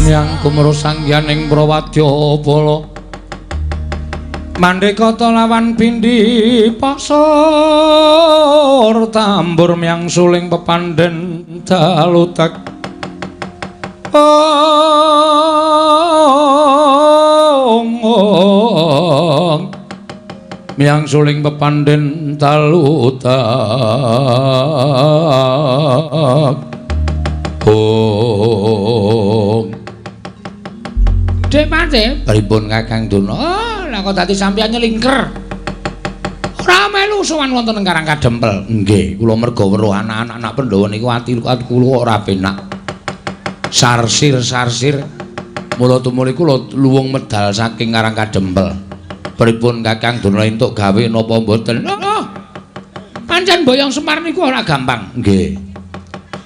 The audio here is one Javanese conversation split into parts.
Miang kumro sangyaning Prawadya Bala Mandekata lawan Bindi Pasur tambur miang suling pepandhen dalutek miang suling pepandhen dalutek Dek Pate, pripun Kakang Duna? Oh, lah kok dadi sampeyan nyelingker. Ora melu sowan wonten ing Karang Kadempel. Nggih, kula merga weruh anak-anak Pandhawa niku ati kula ora penak. Sarsir. Mula tumuli kula luwung medal saking Karang Kadempel. Pripun Kakang Duna entuk gawe napa mboten? Oh, pancen Boyong Semar niku ora gampang. Nggih.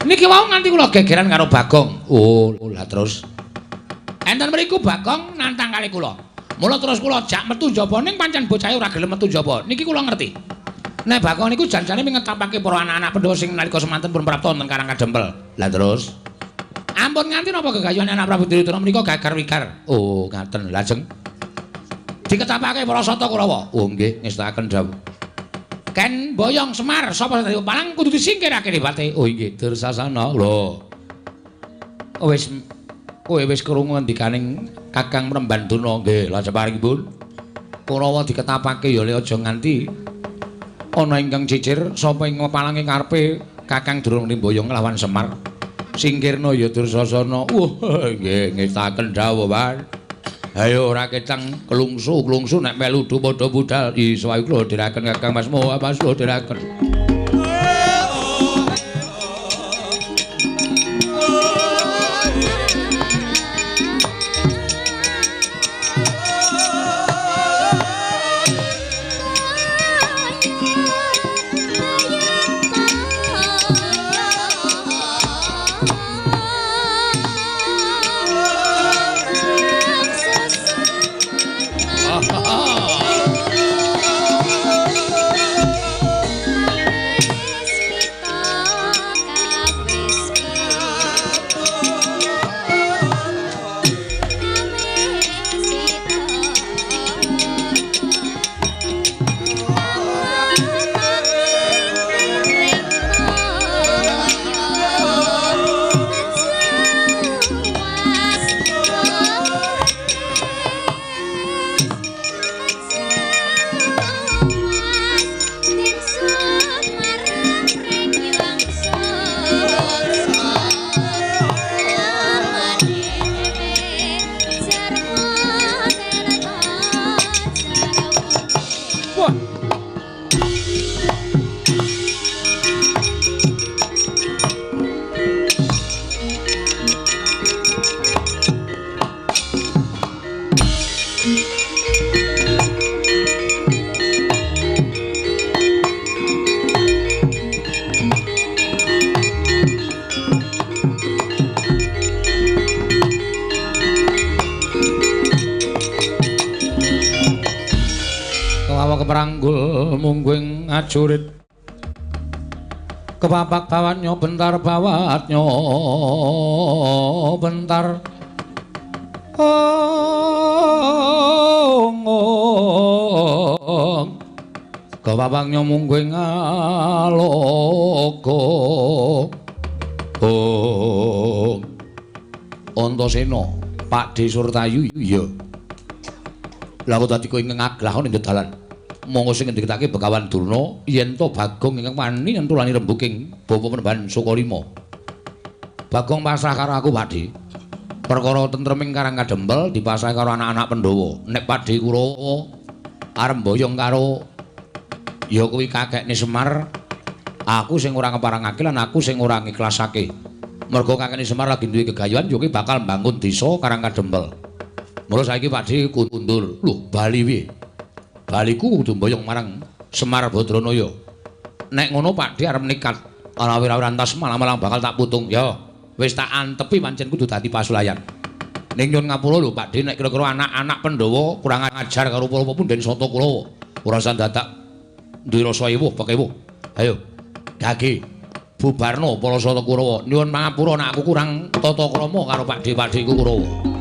Niki wau nganti kula gegeran karo Bagong. Oh, lah terus enten mriku Bagong nantang kali kula. Mula terus kula jak metu njaba ning pancen bocahe ora gelem metu njaba. Niki kula ngerti. Nek Bagong niku janjane mingetapake para anak-anak Pandhawa sing nalika semanten pun prapta wonten Karang Kadempel. Lah terus ampun nganti napa gegayuhan anak Prabu Duryudana menika gagar-wigar. Oh, ngaten. Lajeng diketapake para sata Kurawa. Oh nggih, ngestakaken dawuh. Ken Boyong Semar sapa dadi palang kudu disingkirake Pate. Oh nggih, Dursasana. Lho. Wis kowe wis krungu ngendikaning Kakang Mrembanduna nggih, lha saparingipun Kurawa diketapake ya aja nganti ana ingkang cicir sapa ing palange karepe Kakang Durung Boyong lawan Semar. Singkirna ya Dursasana. Nggih, ngestaken dawuh, Pak. Ayo ora ketang kelungsu nek melu padha budal. Iso ae kula dherekaken Kakang Mas Moha pas kula dherekaken. Keperanggul mungguing ajurit kepapak bawatnya bentar bawatnya bentar kepapaknya mungguing aloko Antasena Pakde Surtayu iya lha kok dadi kowe ngaglahon ing dalan monggo sing ngendikake Begawan Durna yen to Bagong ingkang wani nyentulani rembuking Bapa Penembahan Sukalima. Bagong pasrah karo aku, Pakde. Perkara tentreming Karang Kadempel dipasrah karo anak-anak Pandhawa. Nek Pakde Kurawa arep mboyong karo ya kuwi kakekne Semar, aku sing ora ngeparangake lan aku sing ora ngiklasake. Mergo kakekne Semar lagi duwe gegayuhan ya kuwi bakal mbangun desa Karang Kadempel. Mula saiki Pakde kundur. Lho, bali piye? Baliku kudu mboyong marang Semar Badranaya. Nek ngono Pakde arep nekat ora antas malang-malang bakal tak putung. Ya, wis tak antepi pancen kudu dadi pasulayan. Ning nyun ngapura lho Pakde nek kira-kira anak-anak Pandhawa kurang ajar karo para pepunden Sata Kurawa. Ora usah dadak duwe rasa ewuh, pekewuh. Ayo. Gage bubarno para sata Kurawa. Nyuwun pangapura nek aku kurang tata krama karo Pakde-pakdeku Kurawa.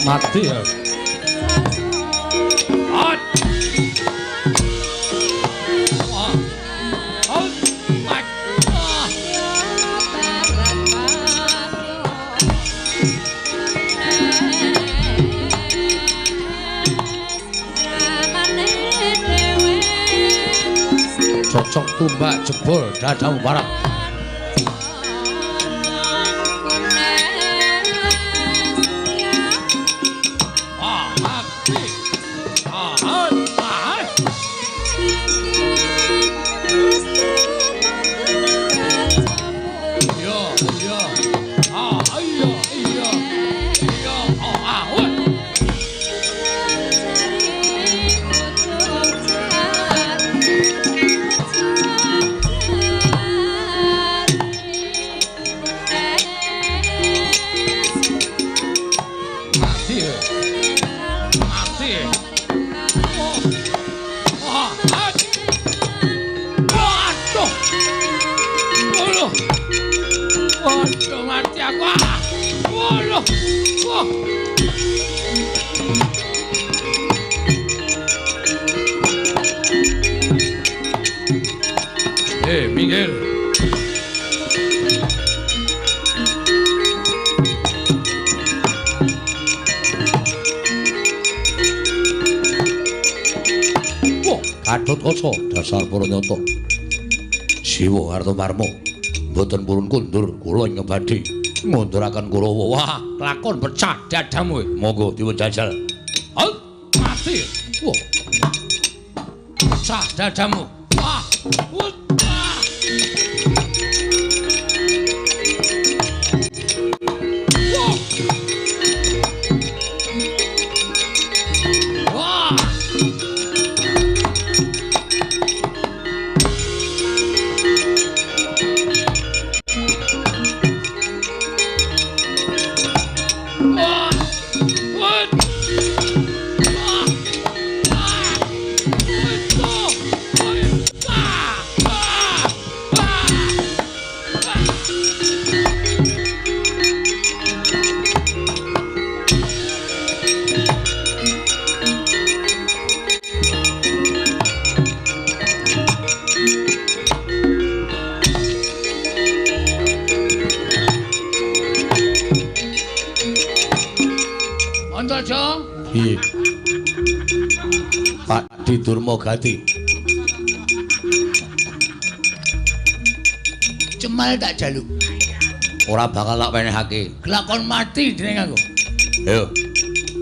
Mati ya. Cocok tumbak jebol dadang barat. Miguel. Wah, Gatot Kaca dasar Puranyata. Siwa Artamarma mboten purun kundur kula ing badhe ngunduraken Kurawa. Wah, lakon pecah dadamu. Monggo dipun jajal. Mati. Wah. Pecah dadamu. Wah. Antaja. Piye? Pak Didurmagati. Cemal tak jaluk. Ora bakal tak wenehake. Kelakon mati dening aku. Ayo.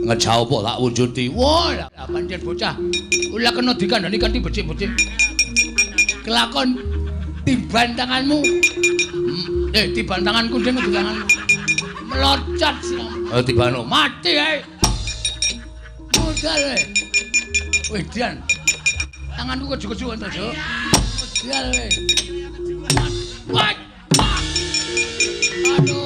Ngejauh apa tak wujudi. Wah, lah pancen bocah. Ula kena dikandani kanthi becik-becik. Kelakon tiban tanganmu. Tiban tanganku ding tanganmu. Melocot siramu. Ayo tibano. Mati ae. Modal ae. Wedan. Tanganku keju-keju Antaja. Modal ae. Wah. Aduh.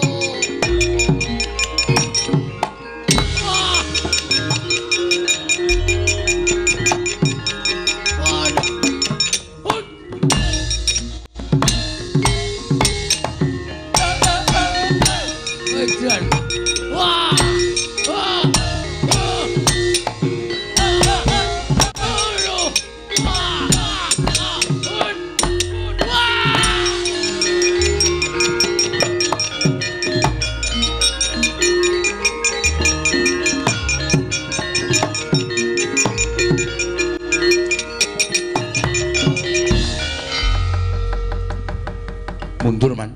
Mundur man.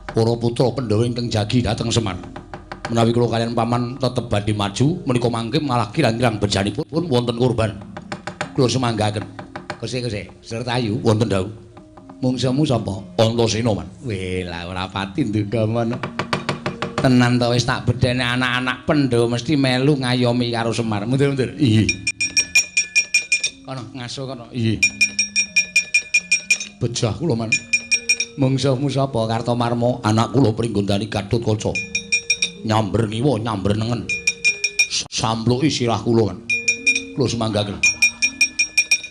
Para putra Pandhawa ingkang jagi dhateng Semar. Menawi kula kaliyan paman tetep badhe maju, menika mangke malah kirang-kirang bejanipun wonten kurban. Kula semanggaken. Kese sertayu wonten dawuh. Mungsamu sapa? Antasena man. Weh, lah ora pati ndonga men. Tenan to wis tak bedhene anak-anak Pandhawa mesti melu ngayomi karo Semar. Mundur-mundur. Iya. Kono ngaso kono. Iya. Bejah kula man. Mungsuhmu sapa Kartomarma? Anak kula Pringgondani Gatotkaca. Nyamber ngiwa, nyamber nengen. Sampluki sirah kula kan. Kula semanggaken.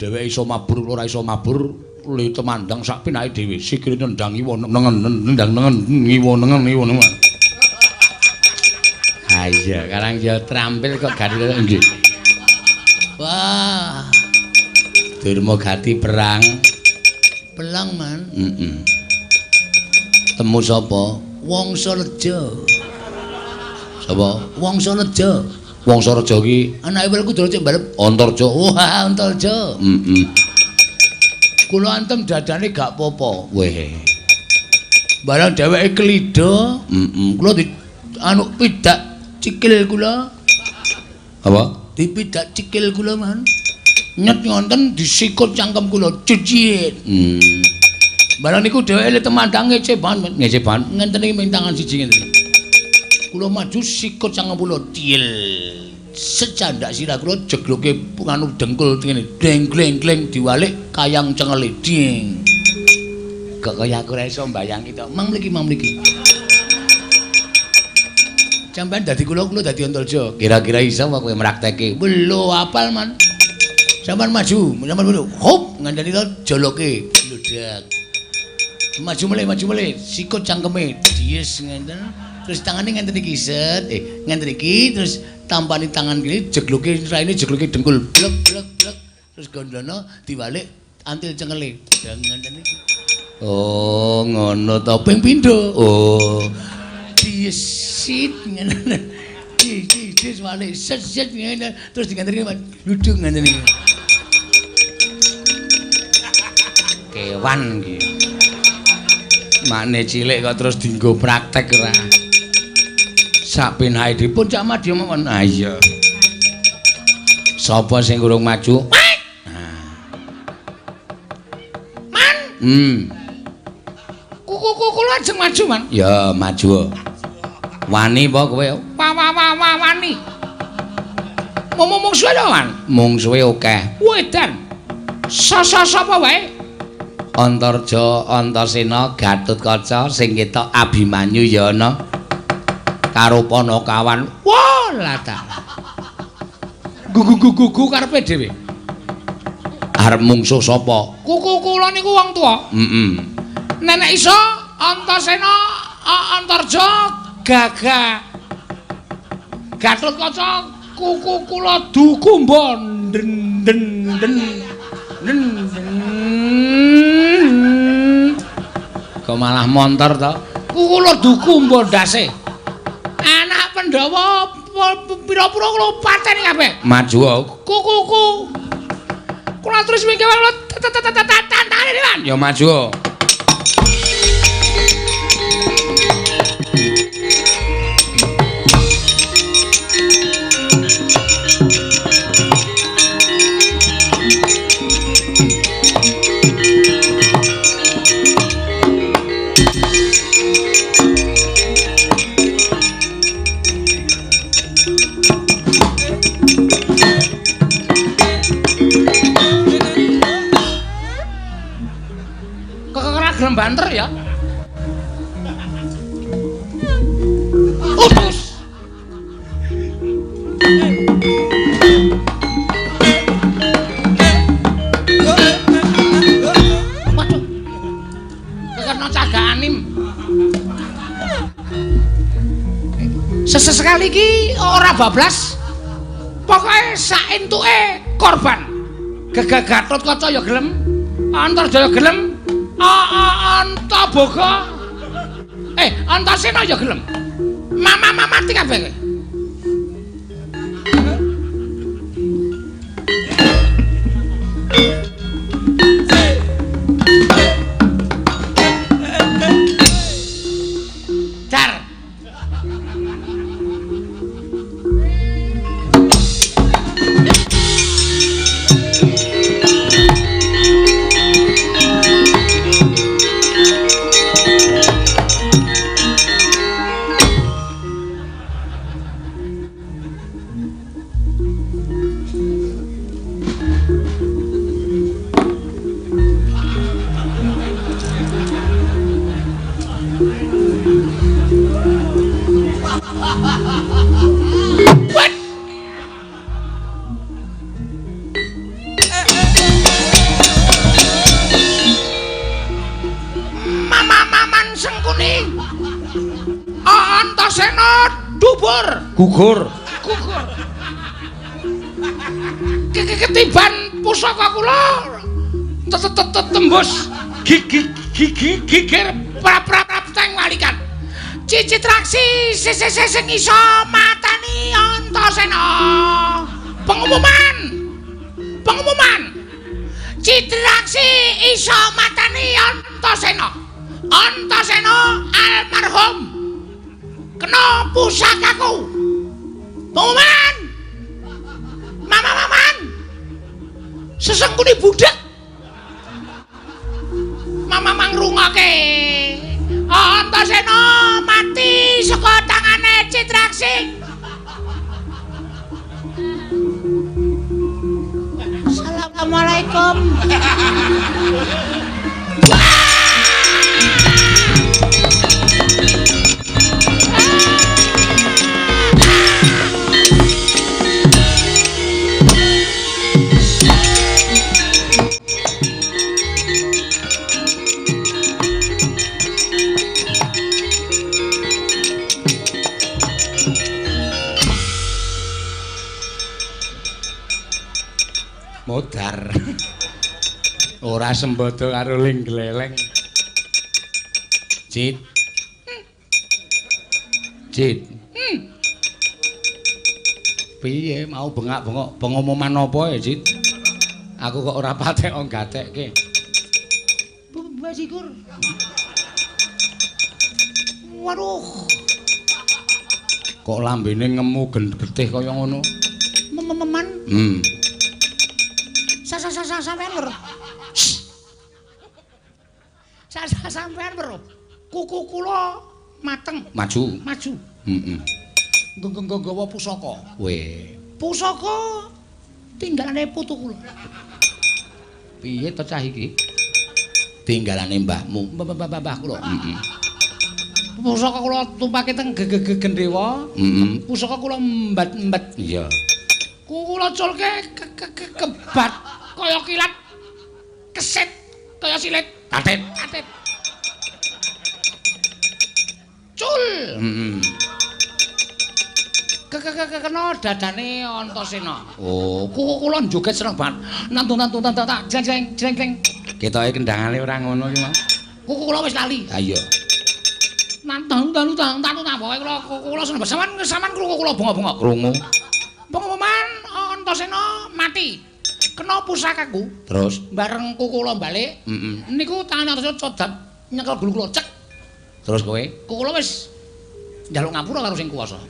Dheweke iso mabur, ora iso mabur, li temandang sak pinake dhewe. Sikile nendang ngiwa nengen, nendang nengen, ngiwa nengen. Ha iya, karang ya trampil kok gadhil nggih. Wah. Durmagati perang. Pelang man. Temu sapa? Wangsareja. Sapa? Wangsareja. Wangsareja ki Anake welku dol cek barep. Antarja. Wah, Antarja. Kula antem dadane gak apa-apa. Weh. Barang dheweke klidha, kula pidak cikil kula. Apa? Dipidak cikil kula man. Nyet ngonten disikut cangkem kula cicit. Barang niku dheweke temandang ngeceban, ngenten iki ming tangan siji ngenten. Kula maju sikut cangkem kula til. Secandak sirah kula jegloke anu dengkul ngene, deng-gleng-gleng diwalik kayang cengele ding. Kok kaya aku ora iso mbayangi to. Mang mriki. Sampeyan dadi kula dadi Antarja. Kira-kira iso apa kowe mraktekke? Belum apal man. Sampeyan maju. Hop ngandani to joloke. Bludak. Maju mulai. Sikut cangkeme. Dies ngenten. Terus tangane ngenten iki set. Ngenten iki terus tampani tangan kene jegloke raine jegloke dengkul. Blek. Terus gondono diwalik antil cengele. Dang ngenten iki. Oh, ngono to. Ping pindho. Oh. Diesit ngenten. Dis walik set ngenten terus ngenten iki ludung ngenten iki. Kewan iki. Makne cilik kok terus dienggo praktek ora. Sak pinahe dipun cak madya mawon. Ah iya. Sapa sing urung maju? Man. Kuku kula ajeng maju, Man. Ya, maju. Wani apa kowe? Wani. Mung suwe to, Man? Mung suwe akeh. Wedan. Sapa wae? Antarja, Antasena, Gatotkaca sing ketok Abimanyu ya ana. Karo Panakawan. Wah, lata. Gugu karepe dhewe. Arep mungsuh sapa? Kuku kula niku wong tuwa. Nenek iso Antasena, Antarja, Gaga. Gatotkaca kuku kula dukumba den. Kok malah montor to? Kula dukumba ndase. Anak Pandhawa pira-pira kula pateni kabeh. Maju. Kuku. Kula terus mingke kula tantangane Dewan. Ya maju. Gelem banter ya. Utus. Waduh. Kekena caganim. Sesekali iki ora bablas. Pokoke sak entuke korban. Gatot Kaca ya gelem, Antarjaya gelem. Antaboga. Antasena ya gelem. Mama mati kabeh. Dar. Gugur. Ketiban pusaka kula tembus gigir prap-prap teng walikan. Cicitraksi sing iso matani Antasena. Pengumuman. Citraksi iso matani Antasena. Antasena almarhum. Kena pusakaku. Pengumuman. Mama-maman. Sesengkuni budak. Mama mangrungake. Antasena mati saka tangane Citraksi. Assalamualaikum. Modar. Ora sembodo karo ling gleleng. Cit. Piye mau bengak-bengok pengumuman apa ya, Cit? Aku kok ora patek gatekke. Basikur. Waduh. Kok lambene ngemu getih kaya ngono? Meman. Sampean weruh. Sampean weruh. Kuku kula mateng. Maju. Heeh. Nggawa pusaka. Weh. Pusaka tinggalane putu kula. Piye to cah iki? Tinggalane mbahmu. Mbah kula. Heeh. Pusaka kula tumpake teng Gendewa. Heeh. Pusaka kula mbet-mbet. Iya. Kula culke kebat kaya kilat. Kesit kaya silit. Katet. Cul. Heeh. Kena dadane Antasena. Oh, Kuku kula joget seneng banget. Nantu tak jeng. ketoke kendangane ora ngono iki, Mas. Kuku kula wis lali. Ha iya. kula seneng sampean krungu kula bengok-bengok krungu. Pengumuman Antasena mati. Kena pusakaku. Terus bareng kula balik. Niku tangan Antasena codat nyekel gulu kula cek. Terus kowe? Kula wis njaluk ngapura karo sing kuwasa.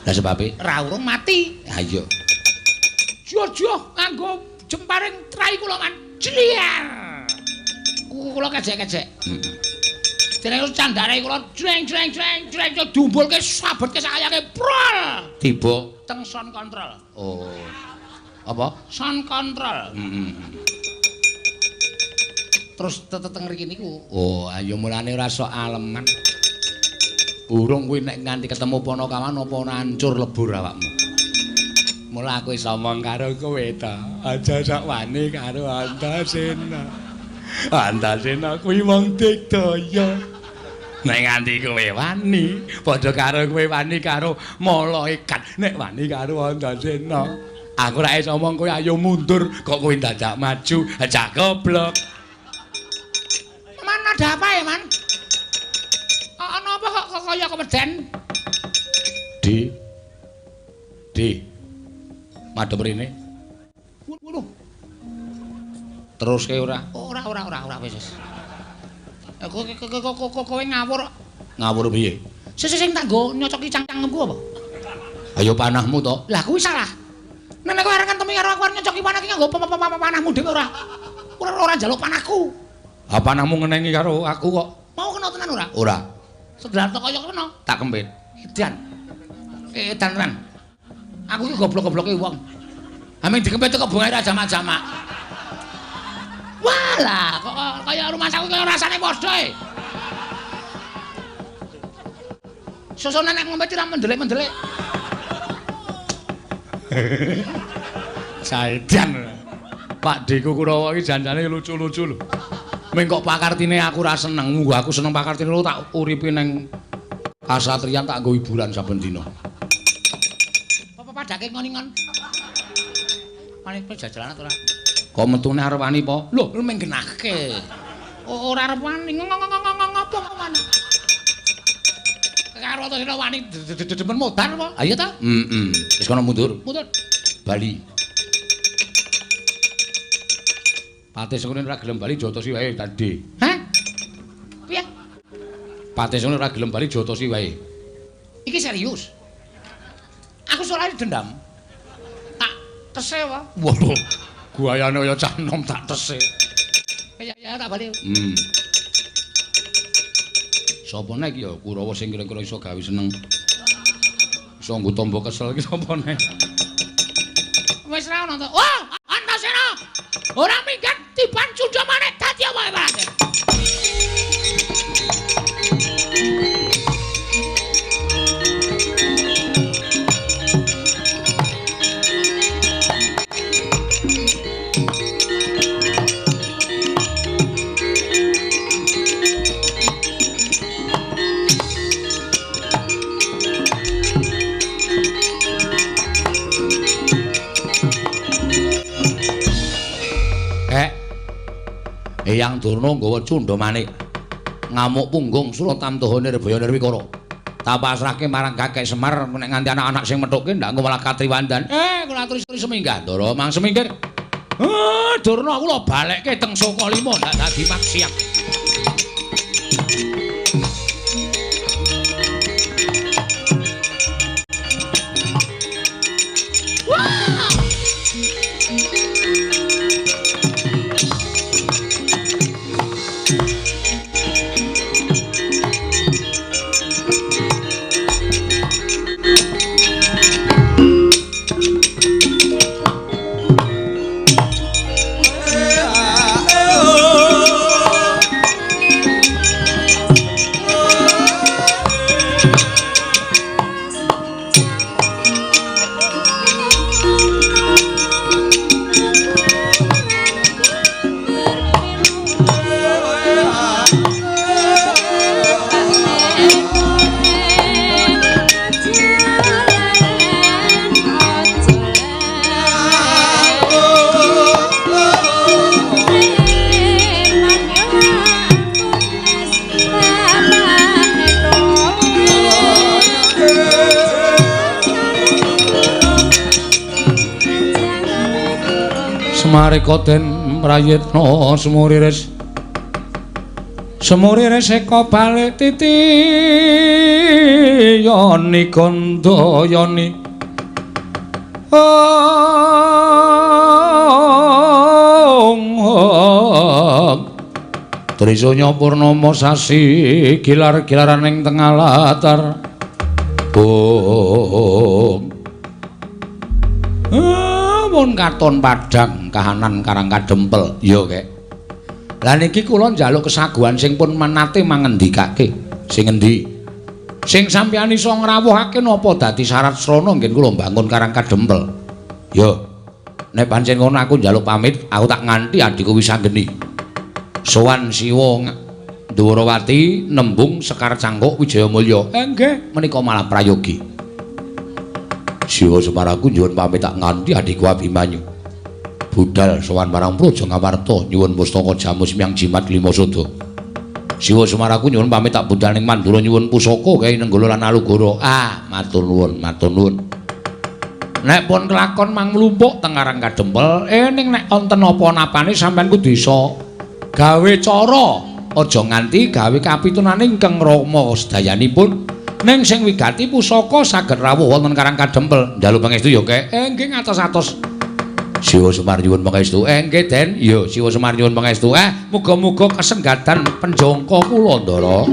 Lah sebabe ra urung mati. Ha iya. Jojo nganggo jemparing trai kula man jliar. Kula kejek-kejek. Dene candare kula jreng dumbulke sabetke sakayake prol. Tiba teng sound control. Oh. Apa? Sound control. Terus teng mriki niku. Oh, ayo mulane ora sok aleman. Burung kuwi nek nganti ketemu Panakawan apa ora hancur lebur awakmu. Mula aku iso omong karo kowe ta. Aja sok wani karo Antasena. Antasena kuwi wong digdaya. Nek nganti kowe wani, padha karo kowe wani karo malaikat. Nek wani karo Antasena, aku ora iso omong kowe ayo mundur, kok kowe dadak maju, aja goblok. Man ada apa ya, Man? Ana apa kok kaya keweden? Di. Madhep rene. Waduh. Terus ke ora? Ora wis. Kowe ngawur. Ngawur piye? Sing tak nggo nyocoki cangkemku apa? Ayo panahmu to. Lah kuwi salah. Nek kowe arep ngentemi karo aku nyocoki panah iki nggo panahmu dhewe ora. Ora njaluk panahku. Ha panahmu ngenengi karo aku kok. Mau kena tenan ora? Ora. Sedrarto kaya kena. Tak kempit. Edan. Edan tenan. Aku iki goblok-gobloke wong. Ameng dikempit kok bungae ra jamak-jamak. Walah, kok kaya rumah saku kaya rasane padha e. Susune nek ngempit ra mendelik-mendelik. Saedan. Pak Deku Kurawa iki janjane lucu-lucu lho. Meng kok pakartine aku ra seneng, munggo aku seneng pakartine lho tak uripi ning kasatriyan tak nggo hiburan saben dina. Apa padake ngoningon? Manik jajalan ora? Kok metune arep wani po? Lho, meng genahke. Ora arep wani ngopo wani. Karo Antasena wani demen modar apa? Ayo ta? Wis kono mundur. Mundur. Bali. Pate sengene ora gelem bali jotosi wae tadi. Hah? Piye? Pate sengene ora gelem bali jotosi wae. Iki serius. Aku soalnya dendam. Tak tese wae. Waduh. Guayane kaya cah nom tak tese. Ya tak bali. Sapa nek ya Kurawa sing kira-kira iso gawe seneng. Iso nggo tombo kesel iki sapa nek? Wis ra ono to. Wah, Antasena. Ora minggat tiban sudah maneh dadi apa barate. Eyang Durna nggawa cundha manik. Ngamuk punggung Suratamtahane Rebaya Nirwikara. Tak pasrahke marang Kakek Semar nek nganti anak-anak sing methuke ndak engko malah katriwandan. Kula aturi seminggah, Ndara, mang semingkir. Durna kula balekke teng Sokalima ndak dadi maksiat. marika den prayitna semuriris eka balik titi yoni gandayani Trisanya purnama sasi gilar-gilaran ing tengah latar mun katon padhang kahanan Karang Kadempel ya kek. Lah niki kula njaluk kesaguhan sing pun menate mangendikake. Sing endi? Sing sampeyan iso ngrawuhake napa dadi syarat srana nggih kula mbangun Karang Kadempel. Ya. Nek pancen ngono aku njaluk pamit, aku tak nganti adhiku wis anggeni. Sowan Siwa Dwarawati nembung Sekar Cangkuk Wijayamulya. Nggih, menika malah prayogi. Siwa Semaraku nyuwun pamit tak nganti adhiku Abimanyu. Budal sowan marang Praja Ngamarta nyuwun pustaka jamu semyang jimat lima sada. Siwa Semaraku nyuwun pamit tak budal ning Mandura nyuwun pusaka Kyai Nenggala lan Alugara. Matur nuwun, matur nuwun. Nek pun kelakon mang mlumpuk teng Karang Kadempel, ning nek wonten apa-napane sampean kudu iso gawe cara, aja nganti gawe kapitunane ingkang rama sedayanipun. Ning sing wigati pusaka saged rawuh wonten Karang Kadempel. Njaluk pangestu ya, Kek. Nggih ngatos-atos. Siwa Semar nyuwun pangestu. Nggih, Den. Ya, Siwa Semar nyuwun pangestu. Muga-muga kesenggadan penjangka kula, Ndara.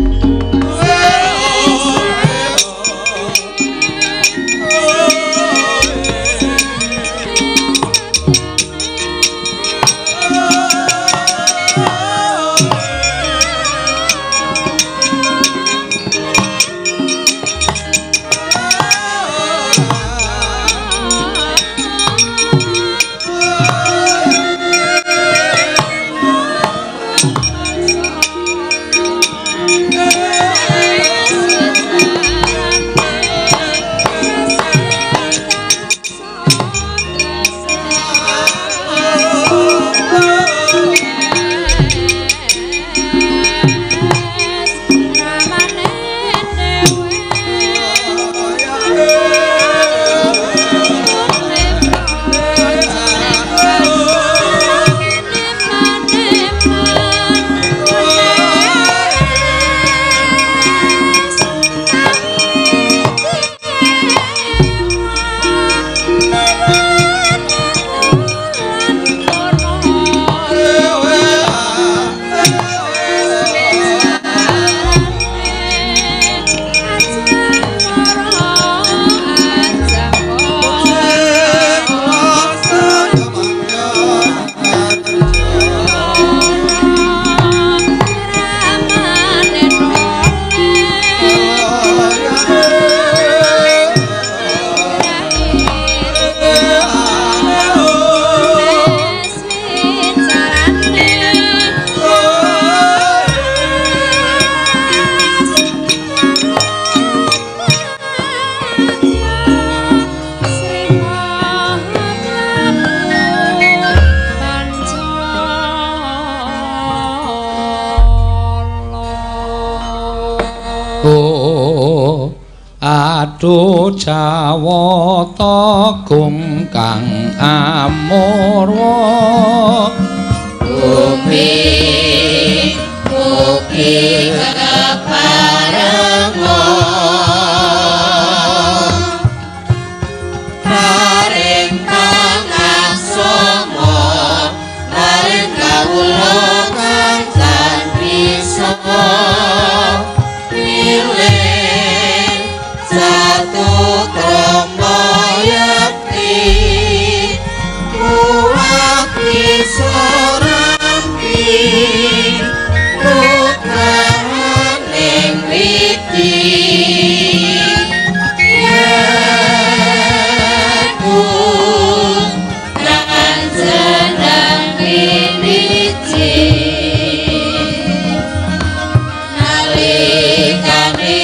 Aduh Jawata kang amurwa Mugi keparenga paring pangaksama paring kawula kang bisa satu krama yakti muwaki sorampi bukan ing witi yaku dan senang winici nalikani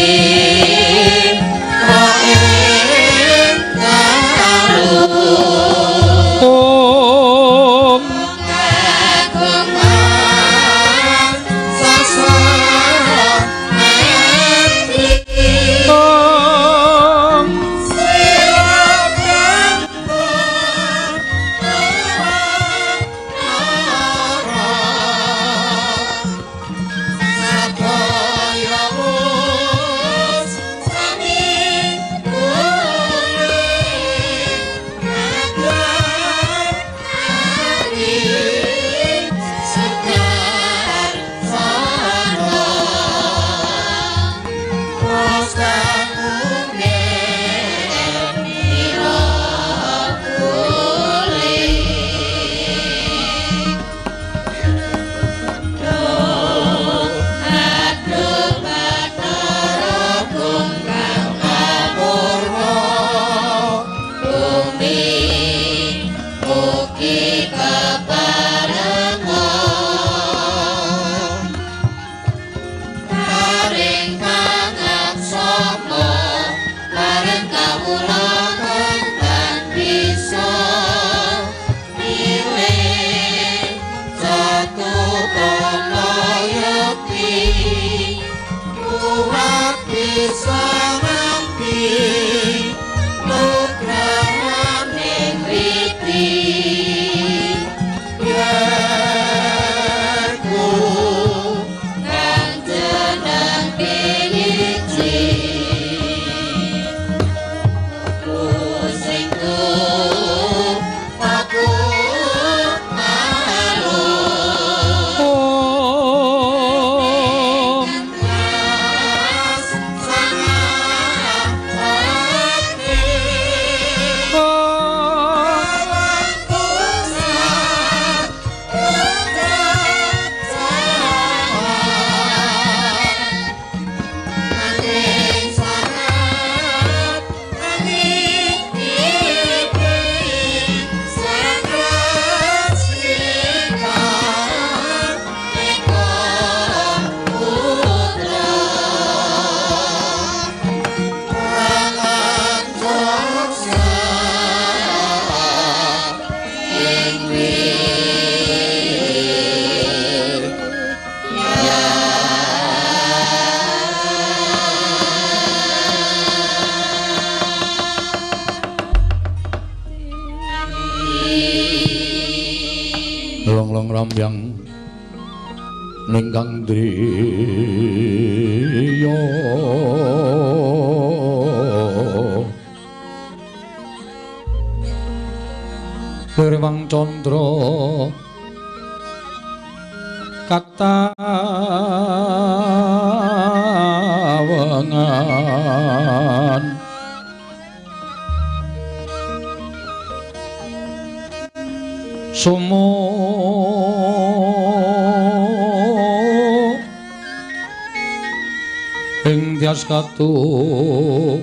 bisa ngerti nugrahaning riti biarku kang jeneng piniji ku sing aku long rambyang ningkang driya Lirwang Candra katawengan sumo ing tias katuritan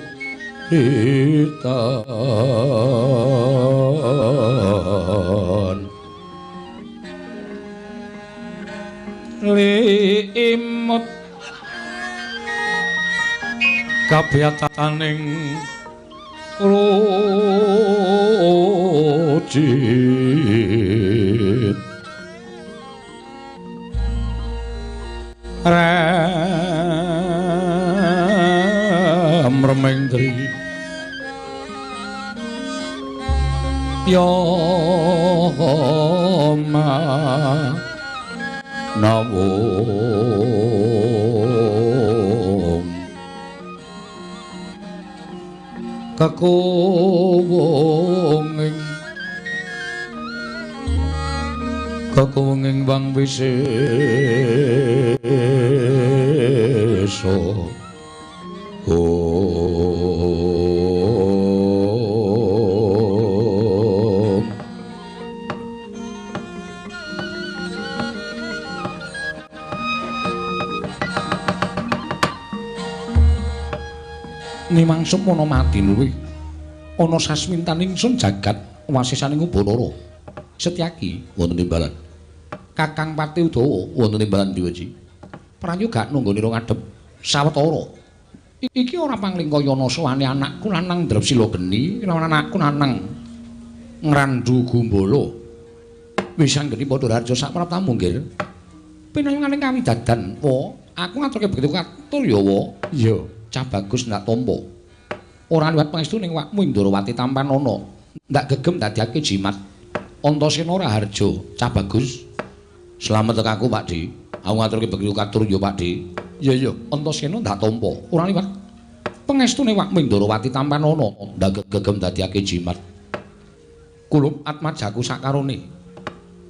limut kabyataning rojit remengdri yoma nawung kakunging bang wiseso nimang semono mati luwih ana sasmintaning sun jagat wasisaning Ubanara Setyaki wonten timbalan Kakang Pati Udawa wonten timbalan Diwaji prayoga nunggoni ngadhep sawetara iki ora panglingkayana sowane anakku lanang Drepsila Geni lan anakku lanang Ngrandu Gumbala wis anggeni padha raja sak praptamu nggih pinanganing kawidadan wa aku ngaturke begitu katur ya wa iya Cah Bagus ndak tampa. Ora liwat pangestu ning wakmu Indrawati Tampanana. Ndak gegem dadiake jimat. Antasena Raharja, Cah Bagus. Slamet tek aku, Pakdi. Aku ngaturke begitu katur ya, Pakdi. Iya iya, Antasena ndak tampa. Ora liwat pangestu ning wakmu Indrawati Tampanana. Ndak gegem dadiake jimat. Kulup atmajaku sakarone.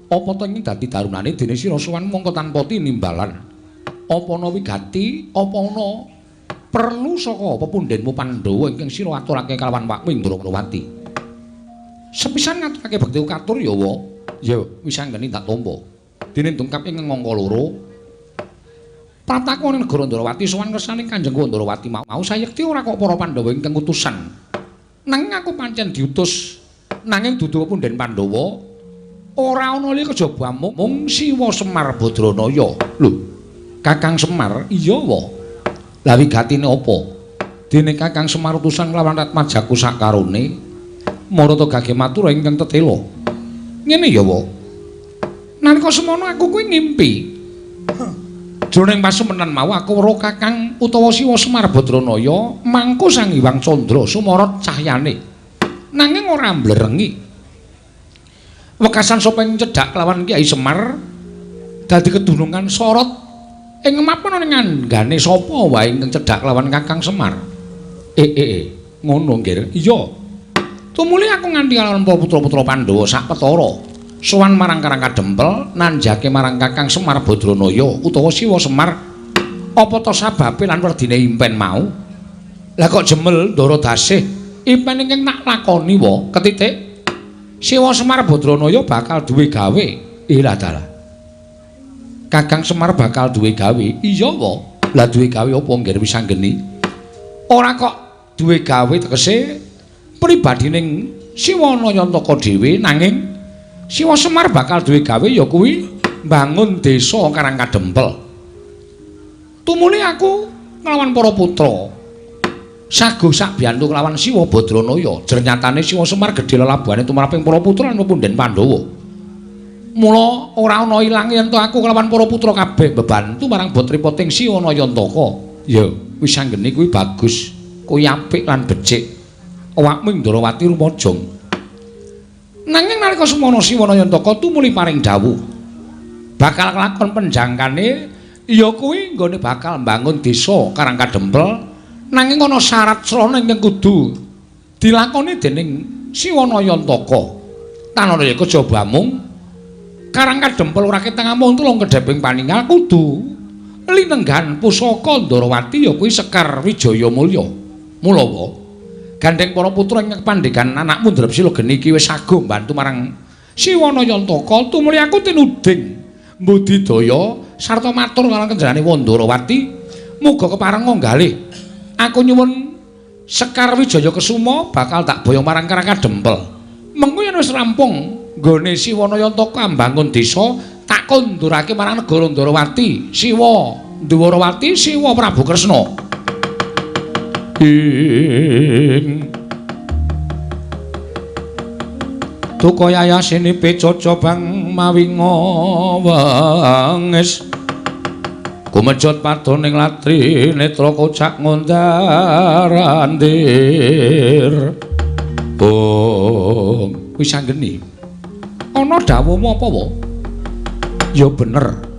Apa to ing dadi darunane dene sira sowan mongko tanpa tinimbalan. Apa ana wigati, apa ana perlu saka pepundhenmu Pandhawa ingkang sira aturake kalawan wakmu Indrawati. Sepisan ngaturake bekti katur ya wa. Ya wis anggene tak tampa. Dene dungkap ing ngangka loro. Patakone negara Indrawati sowan kersane Kanjeng Indrawati mau sayekti ora kok para Pandhawa ingkang utusan. Nanging aku pancen diutus nanging dudu pepundhen Pandhawa ora ana li kejaba mung Siwa Semar Badranaya. Lho, Kakang Semar iya wa. Lah wigatine apa? Dene Kakang Semar utusan nglawan Ratmajaku sakarone marata gage matur ingkang tetela. Ngene ya, Wa. Nalika semono aku kuwi ngimpi. Jroning pasemenan mau aku weruh Kakang utawa Siwa Semar Badranaya mangku Sang Hyang Candra sumorot cahyane. Nanging ora mblerengi. Wekasan sapa ing cedhak kelawan Kyai Semar dadi kedunungan sorot ing mapan ning anggane sapa wae ing cedhak kelawan Kakang Semar. Ngono nggih. Iya. Tumuli aku nganti kalawan putra-putra Pandhawa sak petara sowan marang Karang Kadempel nanjake marang Kakang Semar Badranaya utawa Siwa Semar apa to sababe lan werdine impen mau. Lah kok jemel ndara dasih impen ingkang tak lakoni wa ketitik Siwa Semar Badranaya bakal duwe gawe. Lah dalah. Kakang Semar bakal duwe gawe. Iya wa. Lah duwe gawe apa nggih wisanggeni? Ora kok duwe gawe tegese pribadining Siwa Nayantaka dhewe nanging Siwa Semar bakal duwe gawe ya kuwi mbangun desa Karang Kadempel. Tumuli aku nglawan para putra saguh sak biyantu kelawan Siwa Badranaya. Jernyatane Siwa Semar gedhe lelabuhane tumraping para putra lan pepundhen Pandhawa. Mula ora ana ilang yen to aku kelawan para putra kabeh bebantu marang botripoting Siwa Nayantaka. Ya, wis anggene kuwi bagus. Kuwi apik lan becik. Awakmu Ndrawati rumajang. Nanging nalika semana Siwa Nayantaka tumuli paring dawuh bakal kelakon penjangkane ya kuwi nggone bakal mbangun desa Karang Kadempel nanging ana syarat srana ingkang kudu dilakoni dening Siwa Nayantaka. Tanana ya kejaba mung Karang Kadempel ora ketang amung tulung kedheping paningal kudu linenggan pusaka Ndrawati ya kuwi Sekar Wijaya Mulya. Mula wae gandeng para putra ing pandhegan anakmu Drepsila geni iki wis saguh mbantu marang Siwa Nayantaka. Tumuli aku tinuding mbudidaya sarta matur marang kenjenengane Ndrawati muga kepareng nggalih aku nyuwun Sekar Wijaya Kesuma bakal tak boyong marang Karang Kadempel. Mengko yen wis rampung nggone Siwa Nayantaka mbangun desa tak kondurake marang negara Ndrawati, Siwa Ndrawati, Siwa Prabu Kresna. Tukaya yasine pecoco bang mawinga wangis kumejot patoning latri netra kocak ngondarandir. Oh, wis anggeni. Ana dawuhmu apa wae? Ya bener.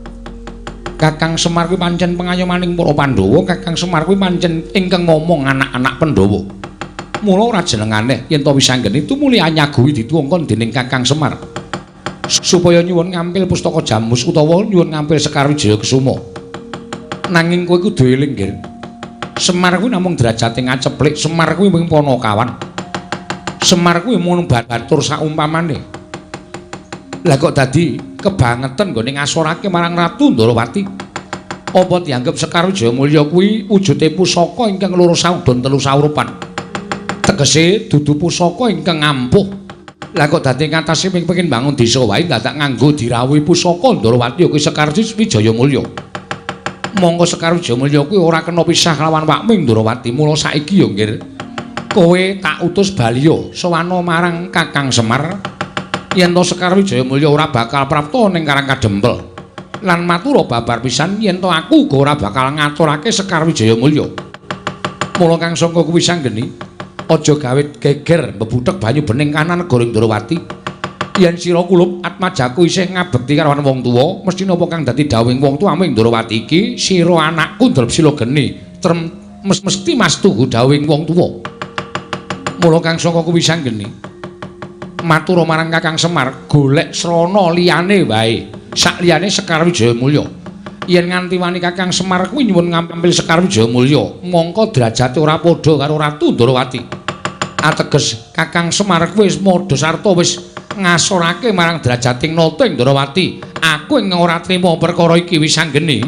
Kakang Semar kuwi pancen pengayomaning para Pandhawa. Kakang Semar kuwi pancen ingkang ngomong anak-anak Pandhawa. Mula ora jeneng aneh yen to wis anggene tumuli anyaguhi dituwungkon dening Kakang Semar supaya nyuwun ngampil pustaka Jamus utawa nyuwun ngampil Sekar Wijaya Kesuma. Nanging kowe kudu eling, Nggih. Semar kuwi namung derajate ngaceplik. Semar kuwi mung Panakawan. Semar kuwi mung batur saumpamane. Lah kok dadi kebangetan nggone ngasorake marang Ratu Ndrawati. Apa dianggep Sekar Wijaya Mulya kuwi wujude pusaka ingkang loro saudon telu saurupan. Tegese dudu pusaka ingkang ampuh. Lah kok dadi ngatasi pengin bangun desa wae dadak nganggo dirawuhi pusaka Ndrawati kuwi Sekar Wijaya Mulya. Monggo Sekar Wijaya Mulya kuwi ora kena pisah lawan Wakming Ndrawati. Mula saiki ya nggih kowe tak utus baliya sowana marang Kakang Semar yen to Sekar Wijaya Mulya ora bakal prapta ning Karang Kadempel lan matur babar pisan yen to aku uga ora bakal ngaturake Sekar Wijaya Mulya. Mula Kang Sangka kuwi sanggeni aja gawe geger mbebuthek banyu bening kanan negara Ndrawati. Yen sira kulup atmajaku isih ngabekti karo wong tuwa, mesti napa kang dadi dawuhing wong tuwa ing Ndrawati iki, sira anakku Drepsila geni, mesti mastuhu dawuhing wong tuwa. Mula Kang Sangka kuwi sanggeni matur marang Kakang Semar golek srana liyane wae sakliyane Sekar Wijaya Mulya. Yen nganti wani Kakang Semar kuwi nyuwun ngampil Sekar Wijaya Mulya, mongko derajate ora padha karo Ratu Ndrawati. Ateges Kakang Semar kuwi wis madha sarta wis ngasorake marang derajating nata ing Ndrawati. Aku ing ora trima perkara iki wis anggene.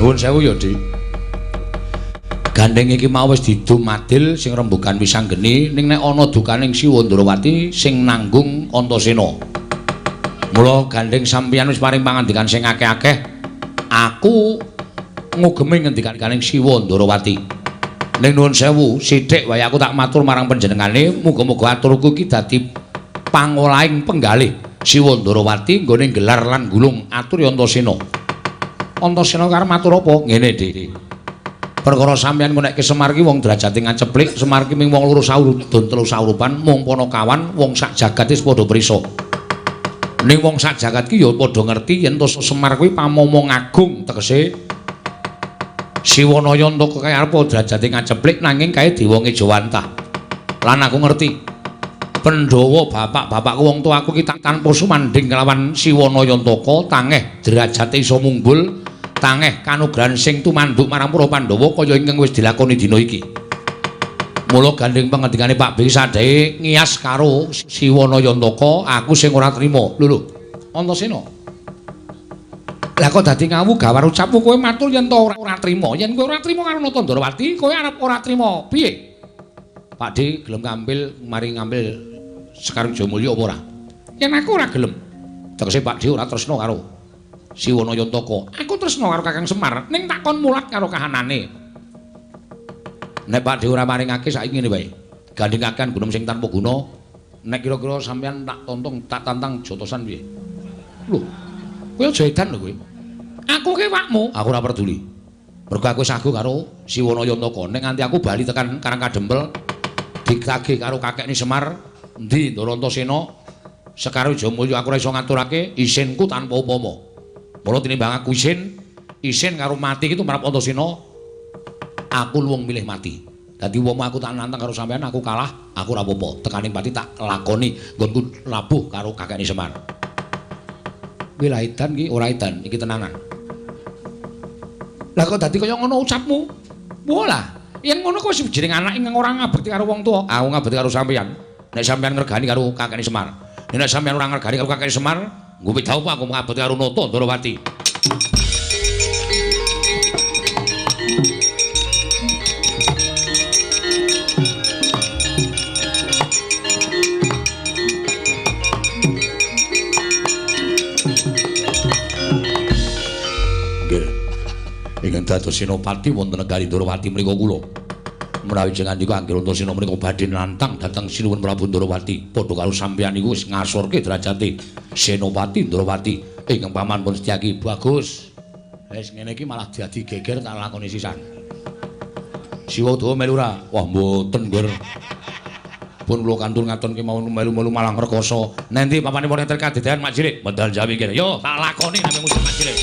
Nuwun sewu ya, Dik. Gandeng iki mau wis didum adil sing rembugan wis anggene ning nek ana dukaning Siwa Ndrawati sing nanggung Antasena. Mula gandeng sampeyan wis paring pangandikan sing akeh-akeh. Aku ngugemi ngendikaning Siwa Ndarawati. Ning nuwun sewu, sithik wae aku tak matur marang panjenengane, muga-muga aturku iki dadi pangolahing penggalih Siwa Ndarawati nggone gelar lan gulung atur Antasena. Antasena karo matur apa? Ngene, Dik. Perkara sampeyan ngonekke Semar ki wong derajate ngaceplik, Semar ki ming wong loro saurudun telu saurupan, mung Panakawan wong sak jagat wis padha prisa. Ning wong sak jagat ki ya padha ngerti yen Semar kuwi pamomong agung, tegese Siwanaya Antaka kae arep derajate ngaceplik nanging kae dewa ngejawantah. Lan aku ngerti Pandhawa bapak-bapakku wong tuaku ki tanpa sumanding kelawan Siwanaya Antaka tangeh derajate iso munggul, tangeh kanugrahan sing tumanduk marang para Pandhawa kaya ingkang wis dilakoni dina iki. Mula gandeng pangendikane Pak B sadhae ngiyas karo Siwanaya Antaka, aku sing ora trima. Lho, Antasena. Lah kok dadi ngawu gawar ucapmu kowe matur yen to ora trima. Yen kowe ora trima karo Nata Ndarawati, kowe arep ora trima. Piye? Pak D gelem ngambil Sekar Jayamulya apa ora? Yen aku ora gelem. Tegese Pak D ora tresna karo Siwanaya Antaka. Aku tresna karo Kakang Semar, ning takon mulat karo kahanane. Nek Pak D ora maringake saiki ngene wae. Gandhengaken gunung sing tanpa guna. Nek kira-kira sampeyan tak tantang jotosan piye? Lho, kowe aja edan lho kowe. Aku ki wakmu. Aku ora peduli. Mergo aku sagu karo Siwanaya Antaka. Nek nganti aku bali tekan Karang Kadempel ditagih karo kakekne Semar, endi Ndara Antasena, Sekar Jayamulya aku ora iso ngaturake isinku tanpa upama. Mula tinimbang aku isin karo mati iki tumrap Antasena, aku luwung milih mati. Dadi upama aku tak nantang karo sampean aku kalah, aku ora apa-apa. Tekaning pati tak lakoni nggonku labuh karo kakekne Semar. Kuwi la edan iki ora edan, iki tenanan. Lah kok dadi kaya ngono ucapmu? Wolah, yen ngono kok wis jeneng anak ingkang ora ngabekti karo wong tuwa. Aku ngabekti karo sampeyan. Nek sampeyan ngregani karo kakekne Semar. Nek sampeyan ora ngregani karo kakekne Semar, nggo pidhawu aku ngabekti karo Nata Ndarawati. Ingkang dados senopati wonten negari Ndarawati mriku kula. Menawi jenengan niku anggere Antasena menika badhe nantang dhateng Sinuwun Prabu Ndarawati, padha karo sampeyan niku wis ngasorke derajate senopati Ndarawati. Ingkang paman pun setyaki bagus. Wis ngene iki malah dadi geger tak lakoni sisan. Siwa Dawa melu ora? Wah mboten, Gur. Pun kula kantun ngatonke mau melu-melu malang rekoso. Nanti papanipun enten kadedayan Mak Cilik, medal jawi kene. Yo tak lakoni nang musim Mak Cilik.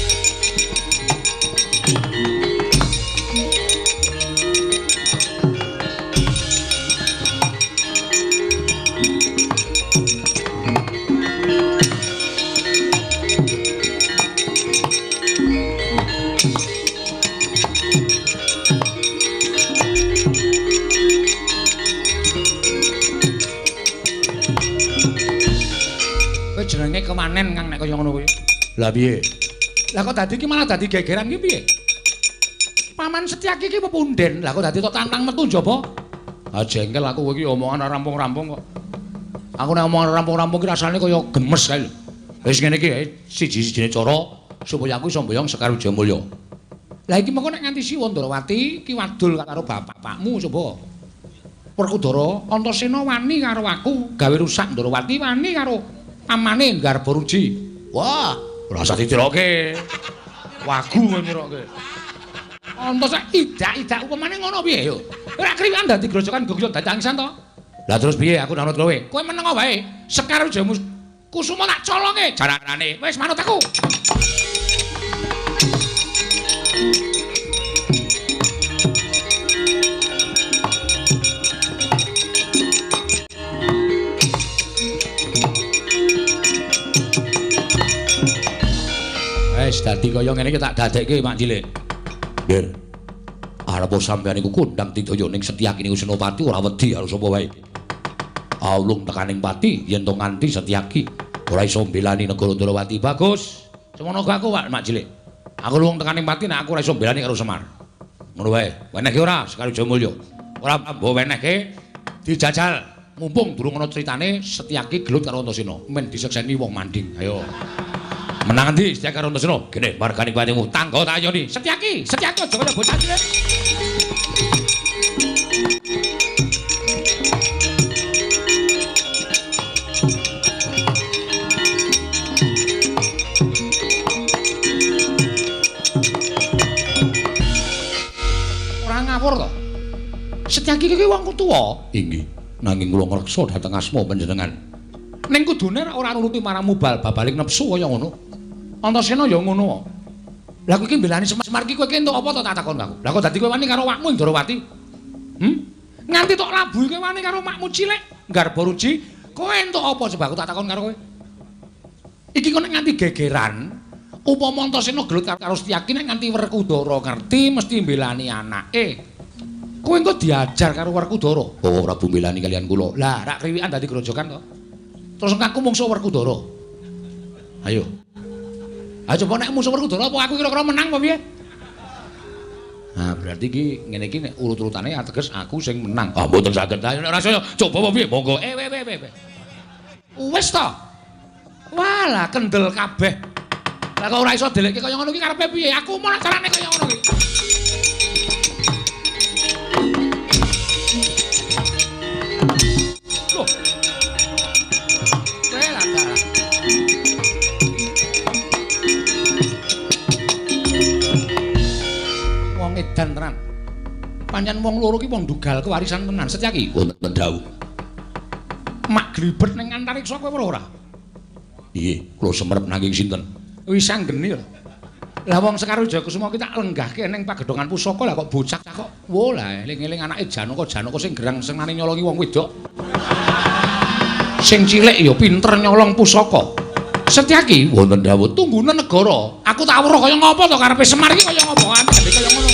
Jenenge kemanen Kang nek kaya ngono kuwi. Lah piye? Lah kok dadi iki malah dadi gegeran iki piye? Paman Setyaki iki pepunden. Lah kok dadi tok tantang metu njaba? Ah jengkel aku kowe iki omongan rampung-rampung kok. Aku nek omongan rampung-rampung iki rasane kaya gemes kae lho. Wis ngene iki siji-sijine cara supaya aku iso mboyong Sekar Jayamulya. Lah iki mengko nek nganti Siwa Ndarawati ki wadul karo bapakmu coba. Werkudara Antasena wani karo aku gawe rusak Ndarawati wani karo amane Garbaruji. Wah, ora usah ditiroke. Wagu ngiroke. Antasena idak-idak upamane ngono piye yo? Ora kriwikan dadi grojokan gogyo dadi tangisan to? Lah terus piye aku nanut kowe? Kowe meneng wae. Sekar Jayamulya Kusuma tak colonge jarane. Wis manut aku. Wis dadi kaya ngene iki tak dadekke Mak Cilik. Nggih. Arep sampeyan iku kondang Tidaya ning Setyaki niku Senopati ora wedi karo sapa wae. Aulung tekaning pati yen to nganti Setyaki ora iso mbelani negara Ndarawati. Bagus. Semono aku Mak Cilik. Aku luwung tekaning pati nek aku ora iso mbelani karo Semar. Ngono wae. Wenehke ora Sekar Jayamulya. Ora mbok wenehke dijajal Mumpung durung ana critane Setyaki gelut karo Antasena, men disekseni wong manding. Ayo. Menang endi Setyaki karo Antasena? Kene margane patimu, tangga tak ayoni. Setyaki aja kaya bocah cilik. Ora ngawur to. Setyaki iki wong tuwa. Inggih. Nanging kula ngreksa dhateng asma panjenengan. Ning kudune ora nuruti marang Mubal babaling nepsu kaya ngono. Antasena ya ngono. Lah kowe iki mbelani Semar iki kowe entuk apa to tak takon aku. Lah kok dadi kowe wani karo wakmu Ndrawati? Nganti tok labuh kowe wani karo makmu cilik Garba Ruji, kowe entuk apa coba aku tak takon karo kowe. Iki kok nek nganti gegeran, upama Antasena gelut karo Setyaki nek nganti Werkudara ngerti mesti mbelani anake. Kowe engko diajar karo Werkudara. Oh, Prabu mbelani kalian kula. Lah, rak kriwikan dadi grojokan to. Terus aku mungsuh Werkudara. Ayo. Ayo coba nek mungsuh Werkudara apa aku kira-kira menang apa piye? Nah, berarti iki ngene iki nek urut-urutane ateges aku sing menang. Ah, mboten saged. Ayo nek ora saya coba apa piye? Monggo. Wis to. Walah, kendel kabeh. Lah kok ora iso delekke kaya ngono iki karepe piye? Aku mau nek carane kaya ngono iki. Edan tenan. Pancen wong loro iki wong dugal kewarisan tenan. Setyaki wonten dawuh. Mak glibet ning antariksa kowe ora? Nggih, kula semerep nanging sinten? Wis anggeni lho. Lah wong Sekar Jayakusuma ki tak lenggahke ning pagedhongan pusaka lah kok bocah kok. Wo lah eling-eling anake Janaka sing gerang senengane nyolongi wong wedok. Sing cilik ya pinter nyolong pusaka. Setyaki wonten dawuh tunggune negara. Aku tak weruh kaya ngopo to karepe Semar iki kaya ngopo? Ambek kaya ngono.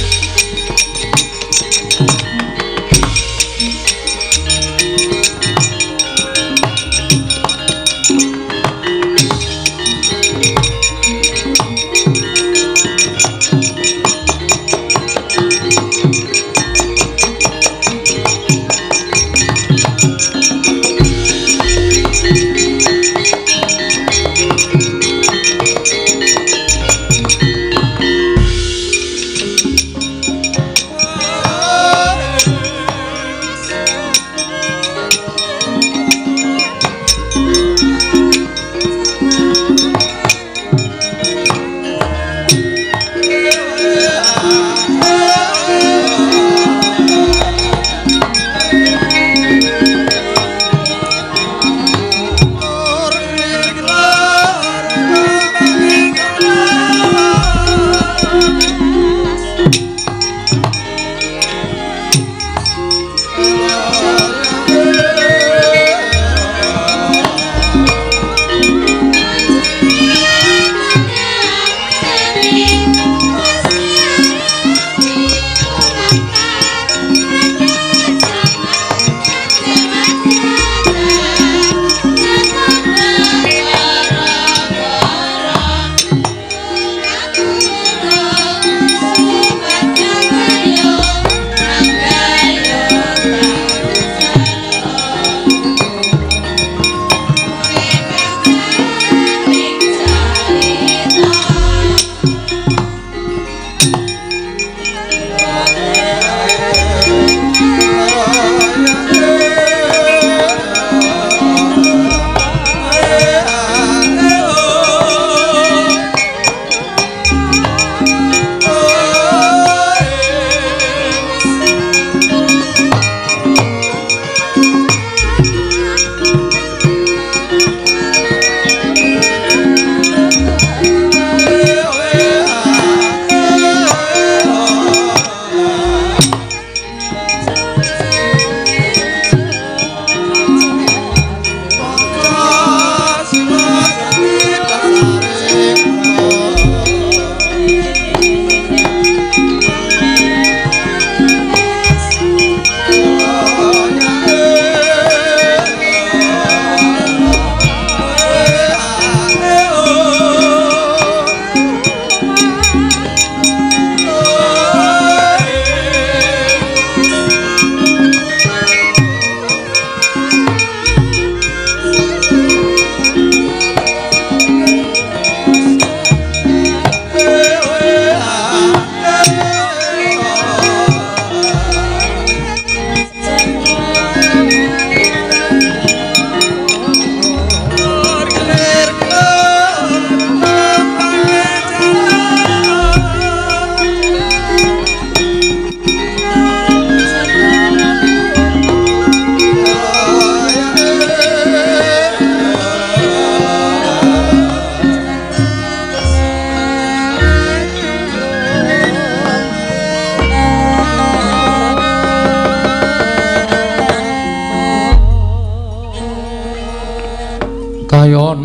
ayon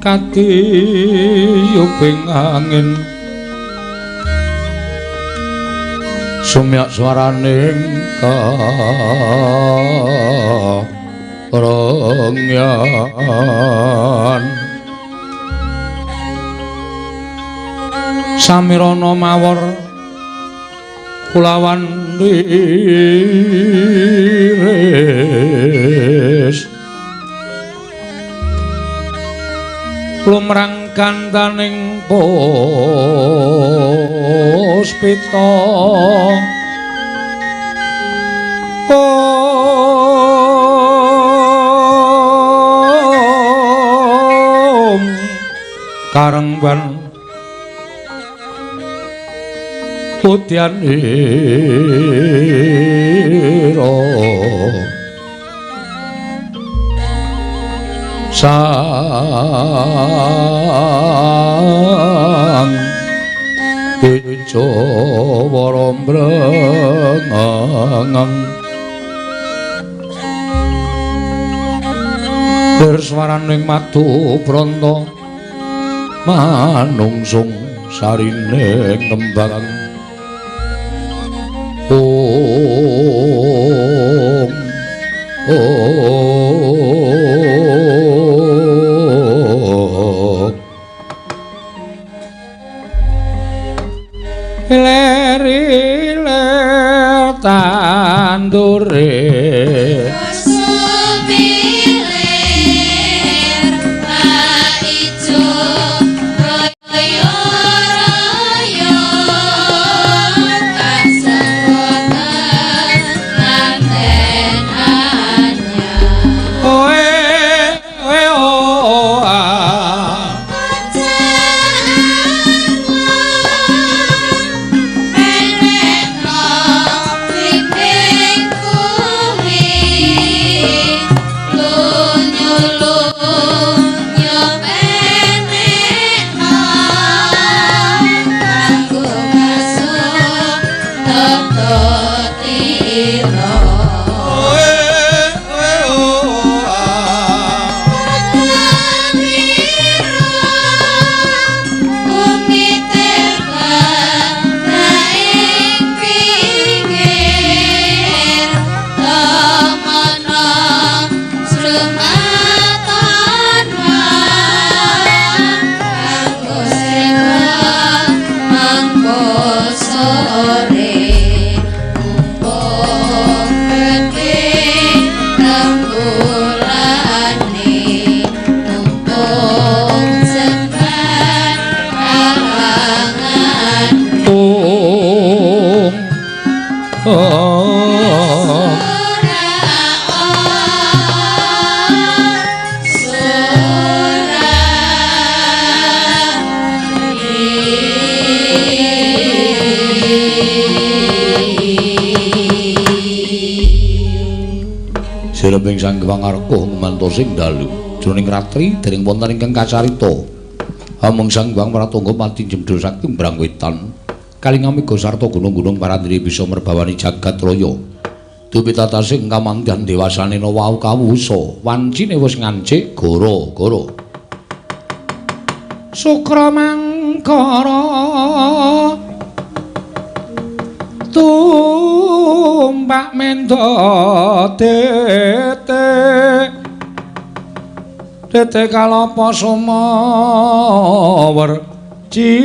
katiyuping angin sumyak swaraning karengyan samirana mawar kulawan liris lumrang gandaning puspita karengban putyan ira sang Wijawara mrengang berswaraning madu branta manungsung sarine kembang leri-ler tandure Sireping sang Hyang Arka ngumantosing dalu jroning ratri dereng wonten ingkang kacarita amung sang Hyang Pratangga mati jemdul sakti mbrangwetan kalingamiga sarta gunung-gunung parandiri bisa merbawani jagat raya dupitatasing kamanggihan dewasane wau kawusa wancine wis ngancik goro-goro Sukra mangkara tumbak mendo tete kalapa sumawer cita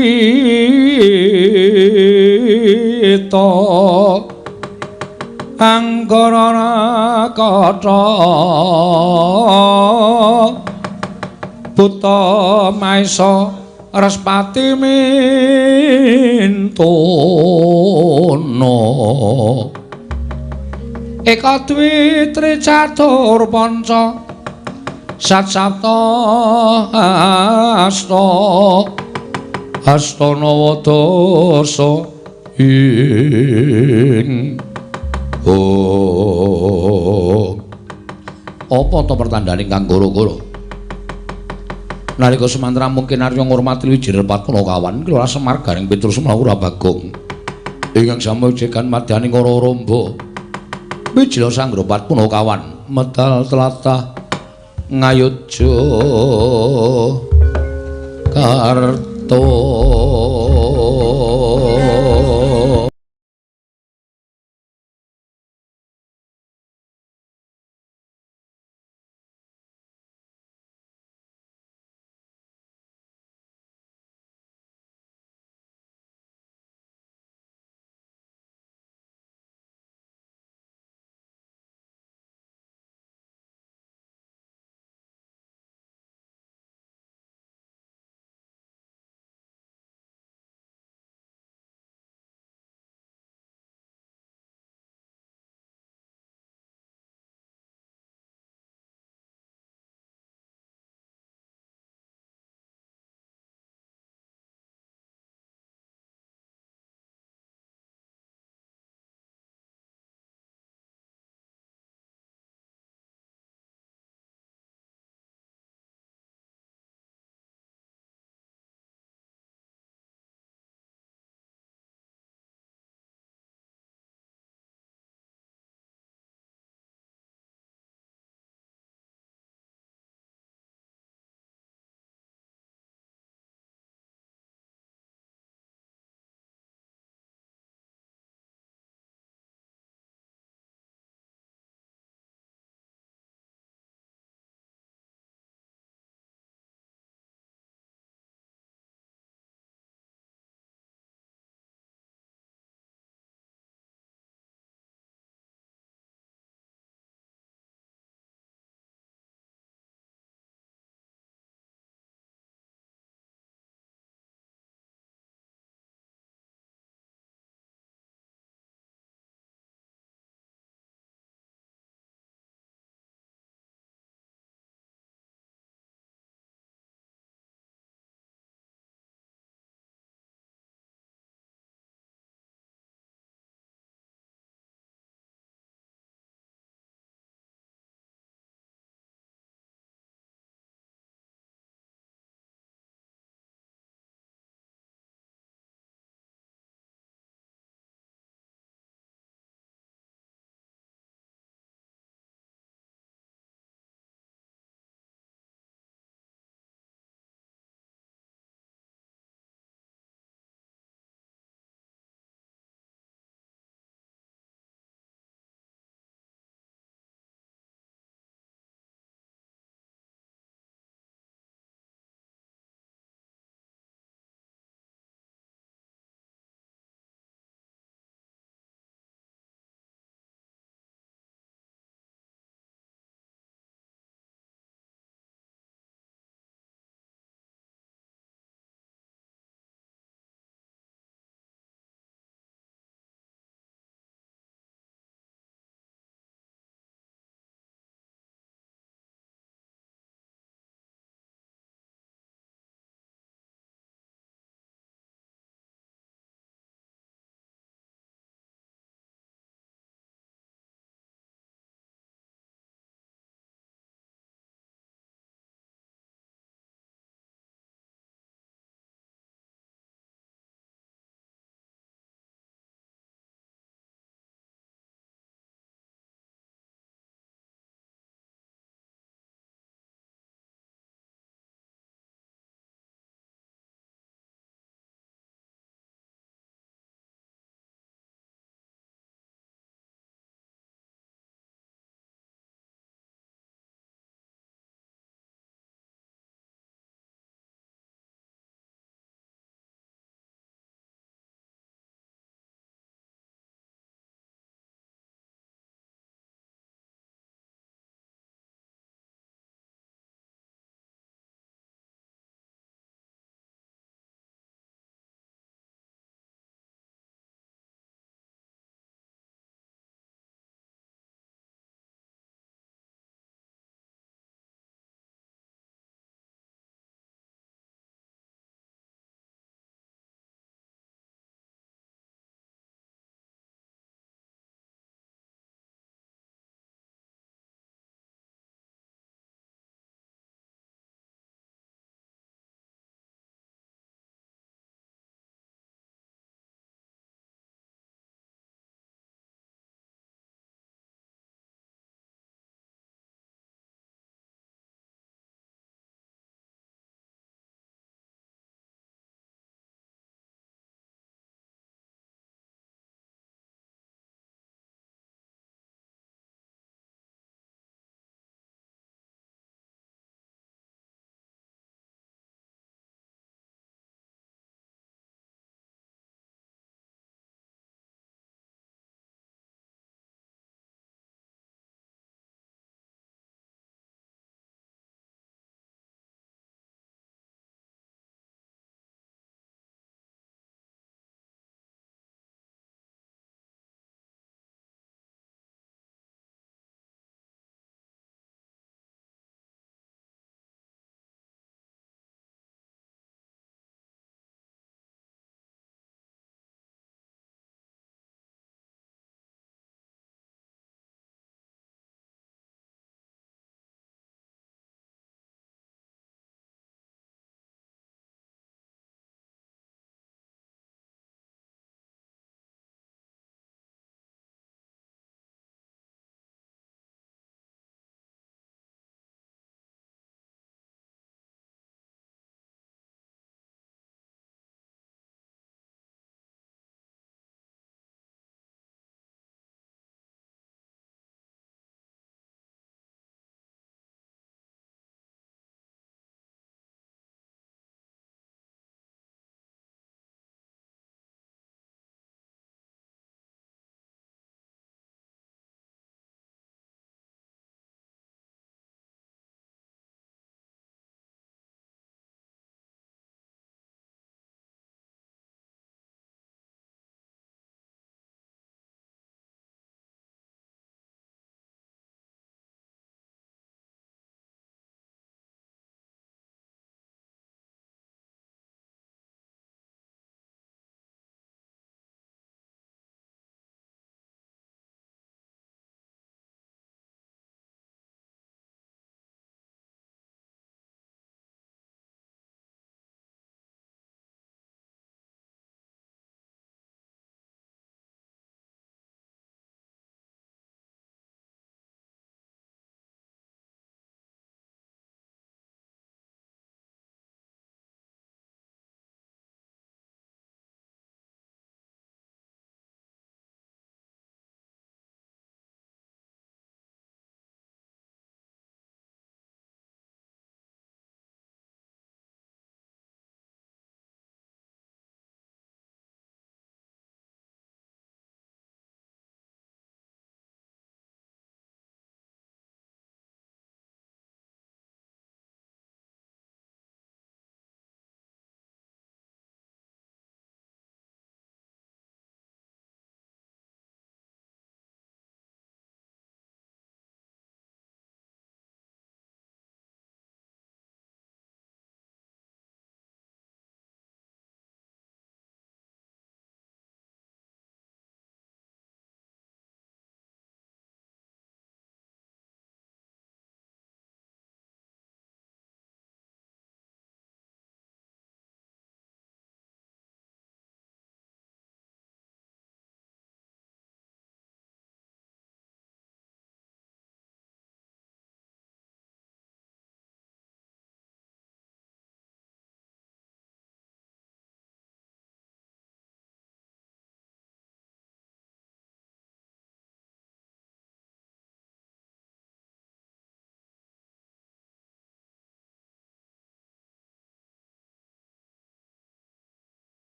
anggara kata buta maisa Raspati mintono eka dwi tri catur panca sat sapta astana wadasa ing apa to pertandane kang goro-goro nalika semantra mungkin Arya ngurmati Wijir Patpunakawan Kelurahan Semar Garing Pitur Semawur Bagong ingkang samujekan madyaning ora romba Wijil Sanggra Patpunakawan medal tlatah ngayuja karto